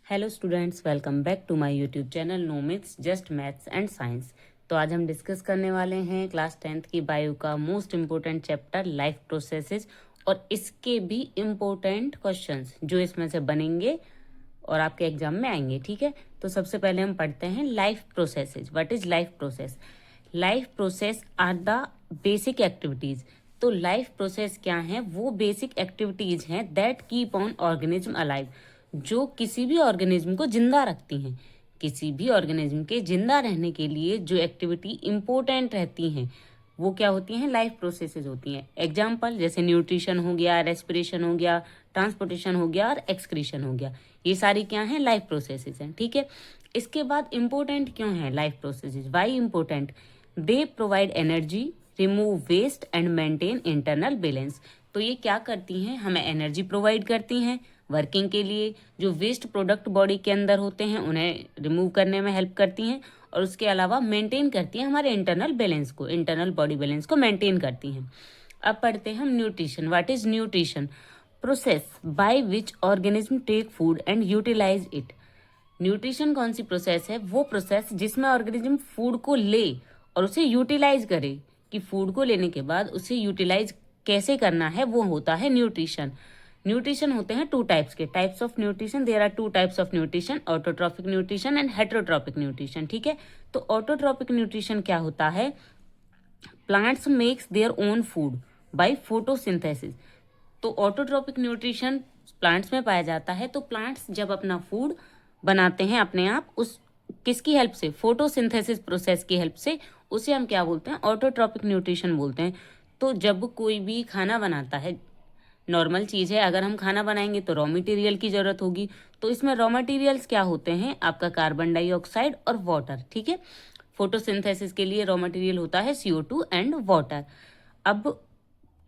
Hello students, welcome back to my YouTube channel no myths just maths and science. तो आज हम discuss करने वाले हैं क्लास 10th की बायो का most important chapter life processes और इसके भी इम्पोर्टेंट क्वेश्चंस जो इसमें से बनेंगे और आपके एग्जाम में आएंगे। ठीक है, तो सबसे पहले हम पढ़ते हैं life processes. What is life process? Life process are the basic activities. तो लाइफ प्रोसेस क्या है? वो बेसिक एक्टिविटीज हैं that keep on organism alive, जो किसी भी ऑर्गेनिज्म को जिंदा रखती हैं। किसी भी ऑर्गेनिज्म के जिंदा रहने के लिए जो एक्टिविटी इंपॉर्टेंट रहती हैं वो क्या होती हैं? लाइफ प्रोसेसेस होती हैं। एग्जाम्पल जैसे न्यूट्रिशन हो गया, रेस्पिरेशन हो गया, ट्रांसपोर्टेशन हो गया और एक्सक्रीशन हो गया। ये सारी क्या हैं? लाइफ प्रोसेसेस हैं। ठीक है, इसके बाद इंपॉर्टेंट क्यों है life processes? Why important? They provide energy, remove waste and maintain internal balance. तो ये क्या करती हैं? हमें एनर्जी प्रोवाइड करती हैं वर्किंग के लिए, जो वेस्ट प्रोडक्ट बॉडी के अंदर होते हैं उन्हें रिमूव करने में हेल्प करती हैं, और उसके अलावा मेंटेन करती हैं हमारे इंटरनल बैलेंस को, इंटरनल बॉडी बैलेंस को मेंटेन करती हैं। अब पढ़ते हैं हम nutrition. What is nutrition? Process by which organism take food and utilise it. Nutrition कौन सी प्रोसेस है? वो प्रोसेस जिसमें ऑर्गेनिज्म फूड को ले और उसे यूटिलाइज करे, कि फूड को लेने के बाद उसे यूटिलाइज कैसे करना है, वो होता है न्यूट्रिशन। न्यूट्रिशन होते हैं टू टाइप्स के। Types of nutrition, there are two types of nutrition, autotrophic nutrition and heterotrophic nutrition. ठीक है, तो ऑटोट्रॉपिक न्यूट्रिशन क्या होता है? Plants makes their own food by photosynthesis. तो ऑटोट्रॉपिक न्यूट्रिशन प्लांट्स में पाया जाता है। तो प्लांट्स जब अपना फूड बनाते हैं अपने आप, उस किसकी हेल्प से? फोटोसिंथेसिस प्रोसेस की हेल्प से, उसे हम क्या बोलते हैं? ऑटोट्रॉपिक न्यूट्रिशन बोलते हैं। तो जब कोई भी खाना बनाता है, नॉर्मल चीज़ है, अगर हम खाना बनाएंगे तो रॉ मटेरियल की ज़रूरत होगी। तो इसमें रॉ मटेरियल्स क्या होते हैं? आपका कार्बन डाइऑक्साइड और वाटर। ठीक है, फोटोसिंथेसिस के लिए रॉ मटेरियल होता है CO2 एंड वाटर। अब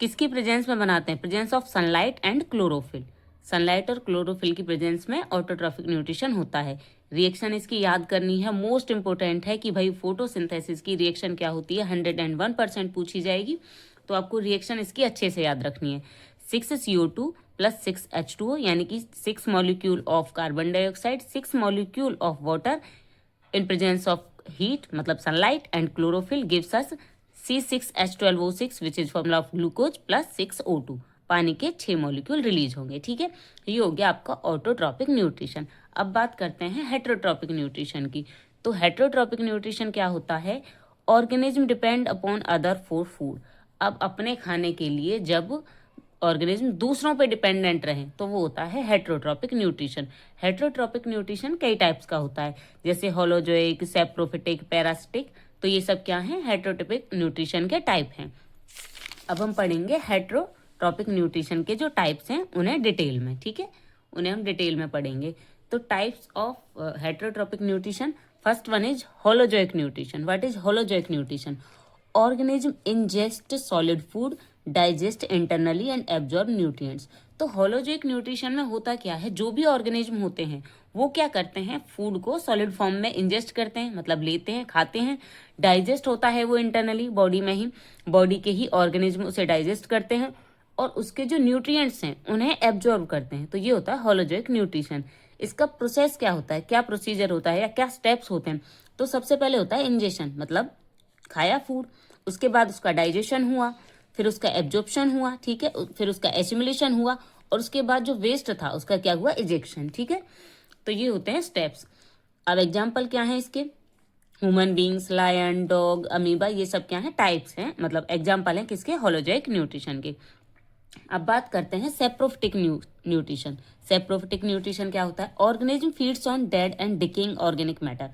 किसकी प्रेजेंस में बनाते हैं? Presence of sunlight and chlorophyll. Sunlight और क्लोरोफिल की प्रेजेंस में ऑटोट्रॉफिक न्यूट्रिशन होता है। रिएक्शन इसकी याद करनी है, मोस्ट इंपॉर्टेंट है कि भाई फोटोसिंथेसिस की रिएक्शन क्या होती है, 101% पूछी जाएगी। तो आपको रिएक्शन इसकी अच्छे से याद रखनी है। 6CO2 प्लस 6H2O, यानी कि 6 molecule of carbon dioxide, 6 molecule of water in presence of heat मतलब sunlight and chlorophyll gives us C6H12O6 which is formula of glucose plus 6O2। पानी के 6 मॉलिक्यूल रिलीज होंगे। ठीक है, ये हो गया आपका ऑटोट्रॉपिक न्यूट्रिशन। अब बात करते हैं हेटेरोट्रॉपिक न्यूट्रिशन की। तो हेटेरोट्रॉपिक न्यूट्रिशन क्या होता है? Organism depend upon other for food. अब अपने खाने के लिए जब ऑर्गेनिज्म दूसरों पे डिपेंडेंट रहे तो वो होता है हेटेरोट्रॉपिक न्यूट्रिशन। हेटेरोट्रॉपिक न्यूट्रिशन कई टाइप्स का होता है, जैसे होलोजोइक, सेप्रोफिटिक, पैरासिटिक। तो ये सब क्या है? हेटेरोट्रॉपिक न्यूट्रिशन के टाइप हैं। अब हम पढ़ेंगे हेटेरोट्रॉपिक न्यूट्रिशन के जो टाइप्स हैं उन्हें डिटेल में। ठीक है, उन्हें हम डिटेल में पढ़ेंगे। तो types of heterotrophic nutrition, first one is holozoic nutrition. What is holozoic nutrition? Organism ingest solid food, digest internally and absorb nutrients. तो होलोजोइक न्यूट्रिशन में होता क्या है? जो भी ऑर्गेनिज्म होते हैं वो क्या करते हैं? फूड को सॉलिड फॉर्म में इंजेस्ट करते हैं, मतलब लेते हैं, खाते हैं। डाइजेस्ट होता है वो इंटरनली, बॉडी में ही, बॉडी के ही ऑर्गेनिज्म उसे डाइजेस्ट करते हैं और उसके जो न्यूट्रिएंट्स हैं उन्हें एब्जॉर्ब करते हैं। तो ये होता है होलोजोइक न्यूट्रिशन। इसका प्रोसेस क्या होता है, क्या प्रोसीजर होता है या क्या स्टेप्स होते हैं? तो सबसे पहले होता है इंजेशन, मतलब खाया फूड, उसके बाद उसका डाइजेशन हुआ, फिर उसका एब्जॉर्प्शन हुआ, ठीक है, फिर उसका एसिमिलेशन हुआ, और उसके बाद जो वेस्ट था उसका क्या हुआ? इजेक्शन। ठीक है, तो ये होते हैं स्टेप्स। अब एग्जाम्पल क्या है इसके? Human beings, lion, dog, amoeba, ये सब क्या है? टाइप्स हैं, मतलब एग्जाम्पल हैं किसके? होलोजोइक न्यूट्रिशन के। अब बात करते हैं सेप्रोफिटिक न्यूट्रिशन। सेप्रोफिटिक न्यूट्रिशन क्या होता है? Organism feeds on dead and decaying organic matter.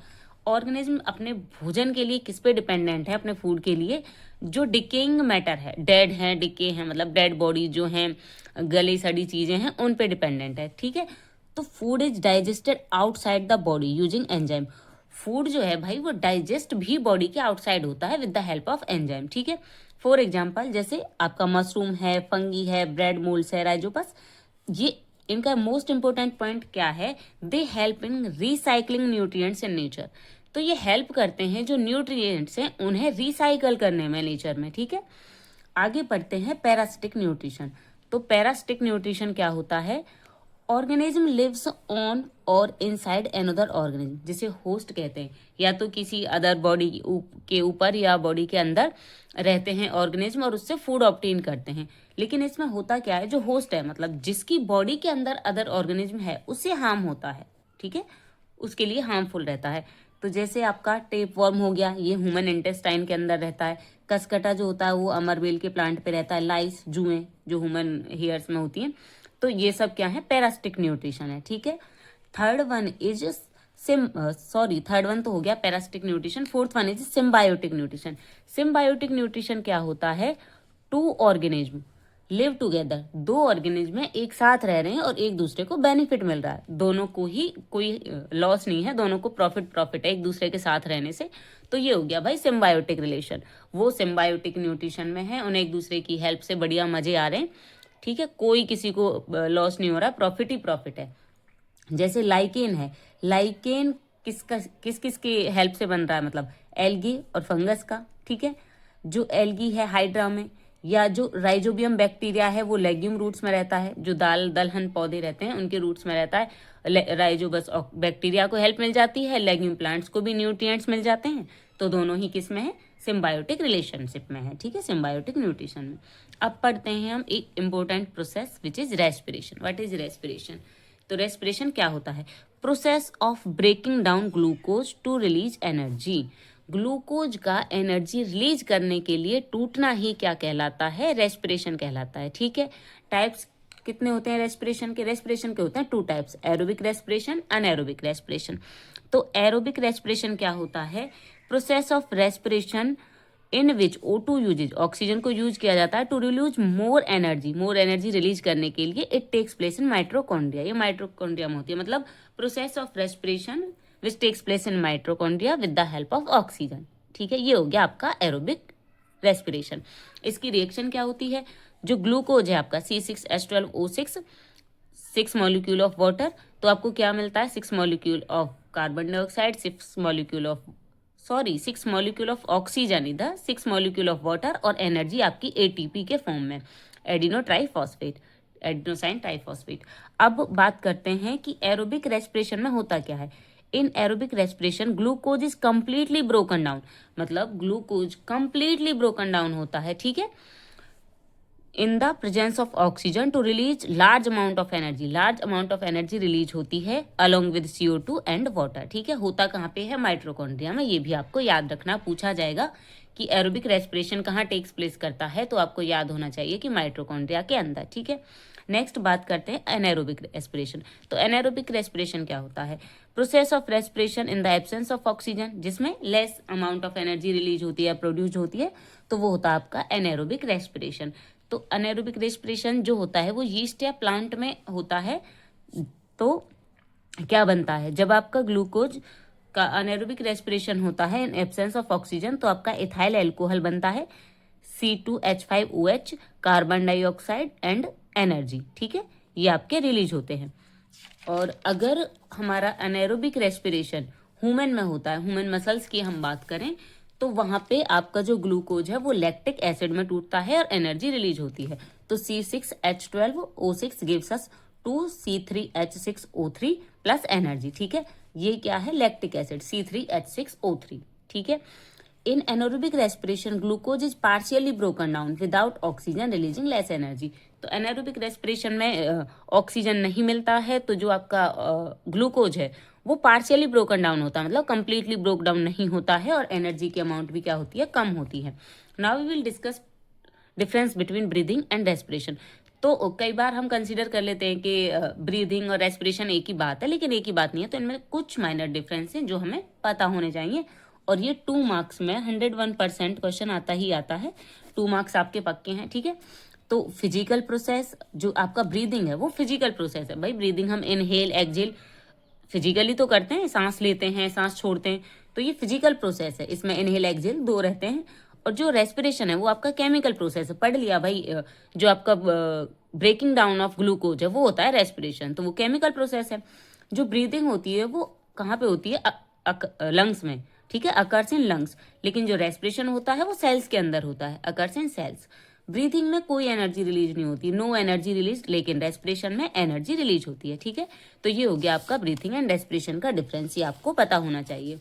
Organism अपने भोजन के लिए किस पे डिपेंडेंट है? अपने फूड के लिए जो डिकेइंग मैटर है, डेड है, डिके है, मतलब डेड बॉडी जो है, गली सड़ी चीजें हैं, उन पे डिपेंडेंट है। ठीक है, तो food is digested outside the body using enzyme. Food जो है भाई वो डाइजेस्ट भी बॉडी के आउटसाइड होता है with the help of enzyme. ठीक है, फॉर एग्जाम्पल जैसे आपका मशरूम है, फंगी है, ब्रेड मोल्स है, राइजोपस, ये इनका मोस्ट इंपोर्टेंट पॉइंट क्या है? They help in recycling nutrients in nature. तो ये हेल्प करते हैं जो न्यूट्रिएंट्स हैं उन्हें रिसाइकल करने में नेचर में। ठीक है, आगे बढ़ते हैं पैरासिटिक न्यूट्रिशन। तो पैरासिटिक न्यूट्रिशन क्या होता है? ऑर्गेनिज्म लिव्स ऑन और इनसाइड अनदर ऑर्गेनिज्म, जिसे होस्ट कहते हैं, या तो किसी अदर बॉडी के ऊपर या बॉडी के अंदर रहते हैं ऑर्गेनिज्म और उससे फूड ऑब्टेन करते हैं। लेकिन इसमें होता क्या है, जो होस्ट है मतलब जिसकी बॉडी के अंदर अदर ऑर्गेनिज्म है उससे हार्म होता है, ठीक है, उसके लिए हार्मफुल रहता है। तो जैसे आपका टेप वर्म हो गया, ये ह्यूमन इंटेस्टाइन के अंदर रहता है। कसकटा जो होता है वो अमरबेल के प्लांट पे रहता है। लाइस, जुएं जो ह्यूमन हेयर्स में होती हैं। तो ये सब क्या है, पैरासिटिक न्यूट्रिशन है, ठीक है। Third one is third one तो हो गया parasitic nutrition. Fourth one is symbiotic nutrition. Symbiotic nutrition क्या होता है, टू ऑर्गेनिज्म लिव टुगेदर, दो ऑर्गेनिज्म एक साथ रह रहे हैं और एक दूसरे को बेनिफिट मिल रहा है, दोनों को ही कोई लॉस नहीं है, दोनों को प्रॉफिट है एक दूसरे के साथ रहने से। तो ये हो गया भाई सिम्बायोटिक रिलेशन। वो सिम्बायोटिक न्यूट्रिशन में है, उन्हें एक दूसरे की हेल्प से बढ़िया मजे आ रहे हैं, ठीक है, कोई किसी को लॉस नहीं हो रहा, प्रॉफिट ही प्रॉफिट है। जैसे लाइकेन है, लाइकेन किस किस की हेल्प से बन रहा है, मतलब एल्गी और फंगस का, ठीक है। जो एल्गी है हाइड्रा में, या जो राइजोबियम बैक्टीरिया है वो लेग्यूम रूट्स में रहता है, जो दाल दलहन पौधे रहते हैं उनके रूट्स में रहता है। राइजोबस बैक्टीरिया को हेल्प मिल जाती है, लेग्यूम प्लांट्स को भी न्यूट्रिएंट्स मिल जाते हैं। तो दोनों ही किस में है, सिम्बायोटिक रिलेशनशिप में है, ठीक है, सिम्बायोटिक न्यूट्रिशन में। अब पढ़ते हैं हम एक important process which is respiration. What is respiration? तो रेस्पिरेशन क्या होता है, process of breaking down glucose to release energy. Glucose का एनर्जी रिलीज करने के लिए टूटना ही क्या कहलाता है, रेस्पिरेशन कहलाता है, ठीक है। टाइप्स कितने होते हैं रेस्पिरेशन के? रेस्पिरेशन के होते हैं 2 types, aerobic respiration, anaerobic respiration. तो एरोबिक रेस्पिरेशन क्या होता है, process of respiration in which O2 uses, oxygen को यूज किया जाता है to release more energy release करने के लिए। It takes place in mitochondria, ये माइट्रोकॉन्ड्रिया में होती है, मतलब process of respiration which takes place in mitochondria with the help of oxygen, ठीक है। ये हो गया आपका एरोबिक रेस्पिरेशन। इसकी रिएक्शन क्या होती है, जो ग्लूकोज है आपका C6H12O6, 6 मॉलिक्यूल ऑफ वाटर, तो आपको क्या मिलता है, 6 molecule of carbon dioxide, 6 molecule of oxygen, इधर 6 मॉलिक्यूल ऑफ वाटर, और एनर्जी आपकी ATP के फॉर्म में, एडिनोसाइन ट्राइफॉस्फेट। अब बात करते हैं कि एरोबिक रेस्पिरेशन में होता क्या है। In aerobic respiration glucose is completely broken down, मतलब ग्लूकोज कंप्लीटली ब्रोकन डाउन होता है, ठीक है, in the presence of oxygen to release large amount of energy release होती है along with CO2 and water, ठीक है। होता कहाँ पे है, माइट्रोकॉन्ड्रिया में। ये भी आपको याद रखना, पूछा जाएगा कि एरोबिक रेस्पिरेशन कहाँ टेक्स प्लेस करता है, तो आपको याद होना चाहिए कि माइट्रोकॉन्ड्रिया के अंदर, ठीक है। नेक्स्ट बात करते हैं एनारोबिक रेस्पिरेशन। तो एनारोबिक रेस्पिरेशन क्या होता है, process of respiration in the absence of oxygen, जिसमें less amount of energy release होती है, प्रोड्यूस होती है, तो वो होता है आपका एनारोबिक रेस्पिरेशन। तो अनेरोबिक रेस्पिरेशन जो होता है वो यीस्ट या प्लांट में होता है। तो क्या बनता है, जब आपका ग्लूकोज का अनेरोबिक रेस्पिरेशन होता है इन एब्सेंस ऑफ ऑक्सीजन, तो आपका इथाइल एल्कोहल बनता है, C2H5OH, carbon dioxide and energy, ठीक है, ये आपके रिलीज होते हैं। और अगर हमारा अनेरोबिक रेस्पिरेशन ह्यूमन में होता है, ह्यूमन मसल्स की हम बात करें, तो वहां पे आपका जो ग्लूकोज है वो लैक्टिक एसिड में टूटता है और एनर्जी रिलीज होती है। तो C6H12O6 gives us 2C3H6O3 plus energy, ठीक है। ये क्या है, लैक्टिक एसिड C3H6O3, ठीक है। इन anaerobic respiration glucose is partially broken down without oxygen releasing less energy. तो एनारोबिक रेस्पिरेशन में ऑक्सीजन नहीं मिलता है, तो जो आपका ग्लूकोज है वो पार्शियली ब्रोकन डाउन होता है, मतलब कंप्लीटली ब्रोक डाउन नहीं होता है, और एनर्जी की अमाउंट भी क्या होती है, कम होती है। Now we will discuss difference between breathing and respiration. तो कई बार हम कंसीडर कर लेते हैं कि ब्रीदिंग और रेस्पिरेशन एक ही बात है, लेकिन एक ही बात नहीं है। तो इनमें कुछ माइनर डिफरेंस हैं जो हमें पता होने चाहिए, और ये 2 मार्क्स में 101% क्वेश्चन आता ही आता है, 2 मार्क्स आपके पक्के हैं, ठीक है। तो फिजिकल प्रोसेस जो आपका ब्रीदिंग है वो फिजिकल प्रोसेस है भाई। ब्रीदिंग हम इनहेल एक्सहेल फिजिकली तो करते हैं, सांस लेते हैं सांस छोड़ते हैं, तो ये फिजिकल प्रोसेस है, इसमें इनहेल एक्सहेल 2 रहते हैं। और जो रेस्पिरेशन है वो आपका केमिकल प्रोसेस है, पढ़ लिया भाई, जो आपका ब्रेकिंग डाउन ऑफ ग्लूकोज है वो होता है रेस्पिरेशन, तो वो केमिकल प्रोसेस है। जो ब्रीदिंग होती है वो कहाँ पे होती है, लंग्स में, ठीक है, अकर्स इन लंग्स। लेकिन जो रेस्पिरेशन होता है वो सेल्स के अंदर होता है, अकर्स इन सेल्स। ब्रीथिंग में कोई एनर्जी रिलीज नहीं होती, नो एनर्जी रिलीज, लेकिन रेस्पिरेशन में एनर्जी रिलीज होती है। ठीक है, तो ये हो गया आपका ब्रीथिंग एंड रेस्पिरेशन का डिफरेंस, ये आपको पता होना चाहिए।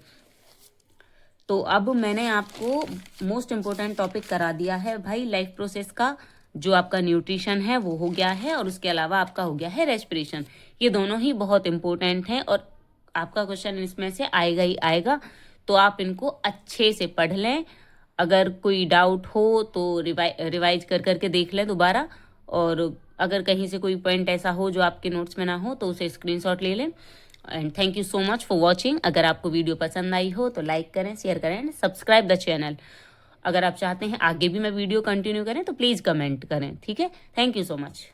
तो अब मैंने आपको मोस्ट इम्पोर्टेंट टॉपिक करा दिया है भाई लाइफ प्रोसेस का। जो आपका न्यूट्रिशन है वो हो गया है, और उसके अलावा आपका हो गया है रेस्पिरेशन। ये दोनों ही बहुत इंपॉर्टेंट हैं और आपका क्वेश्चन इसमें से आएगा ही आएगा, तो आप इनको अच्छे से पढ़ लें। अगर कोई डाउट हो तो रिवाइज कर करके देख लें दोबारा, और अगर कहीं से कोई पॉइंट ऐसा हो जो आपके नोट्स में ना हो तो उसे स्क्रीनशॉट ले लें। And thank you so much for watching. अगर आपको वीडियो पसंद आई हो तो लाइक करें, शेयर करें एंड सब्सक्राइब द चैनल। अगर आप चाहते हैं आगे भी मैं वीडियो कंटिन्यू करें तो प्लीज़ कमेंट करें। ठीक है, थैंक यू सो मच।